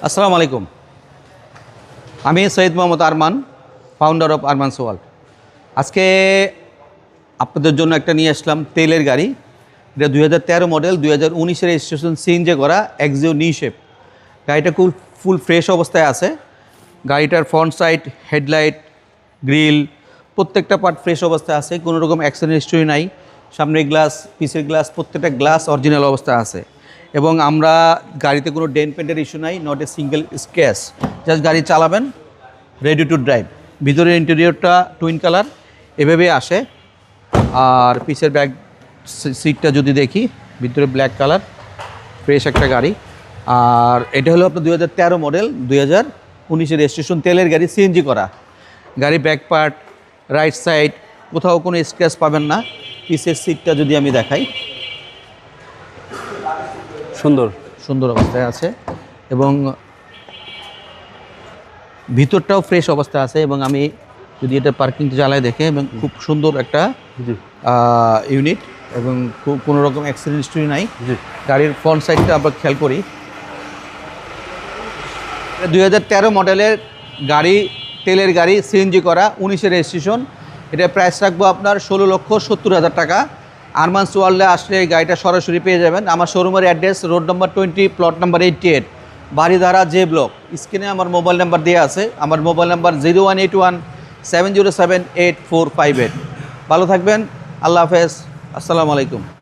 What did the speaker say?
আসসালামু আলাইকুম। আমি Syed Mohammad Arman, founder of Arman's World. আজকে আপনাদের জন্য একটা নিয়ে আসলাম তেলের গাড়ি। এটা 2013 মডেল, 2019-এর রেজিস্ট্রেশন, সিএনজি করা, এক্সিও নিউ শেপ। গাড়িটা খুব ফুল ফ্রেশ অবস্থায় আছে। গাড়িটার ফ্রন্ট সাইড, হেডলাইট, গ্রিল প্রত্যেকটা পার্ট ফ্রেশ অবস্থায় আছে। কোনো রকম অ্যাক্সিডেন্ট হিস্ট্রি নাই। সামনের গ্লাস, পিছের গ্লাস, প্রত্যেকটা গ্লাস অরিজিনাল অবস্থায় আছে। এবং আমরা গাড়িতে কোনো ডেন্ট পেন্টের ইস্যু নাই, not a single scratch. Just গাড়ি চালাবেন, রেডি টু ড্রাইভ। ভিতরের ইন্টেরিয়রটা টুইন কালার এভাবে আসে। আর পিছের ব্যাক সিটটা যদি দেখি, ভিতরে ব্ল্যাক কালার, ফ্রেশ একটা গাড়ি। আর এটা হলো আপনার 2013 মডেল, 2019-এর রেজিস্ট্রেশন, তেলের গাড়ি, সিএনজি করা গাড়ি। ব্যাক পার্ট, রাইট সাইড কোথাও কোনো স্ক্র্যাচ পাবেন না। পিছের সিটটা যদি আমি দেখাই, সুন্দর সুন্দর অবস্থায় আছে এবং ভিতরটাও ফ্রেশ অবস্থায় আছে। এবং আমি যদি এটা পার্কিং চালায় দেখে, এবং খুব সুন্দর একটা ইউনিট, এবং কোনো রকম অ্যাক্সিডেন্ট হিস্ট্রি নাই। গাড়ির ফ্রন্ট সাইডটা আমরা খেয়াল করি। 2013 মডেলের গাড়ি, তেলের গাড়ি, সিএনজি করা, 19-এর রেজিস্ট্রেশন। এটা প্রাইস রাখবো আপনার 16,70,000 টাকা। আরমানস ওয়ার্ল্ডে আসলে এই গাড়িটা সরাসরি পেয়ে যাবেন। আমার শোরুমের address road number 20, plot number 88, Baridhara J block. স্ক্রিনে আমার মোবাইল নাম্বার দেওয়া আছে। আমার মোবাইল নাম্বার 0181-707-8458। ভালো থাকবেন, আল্লাহ হাফেজ, আসসালামু আলাইকুম।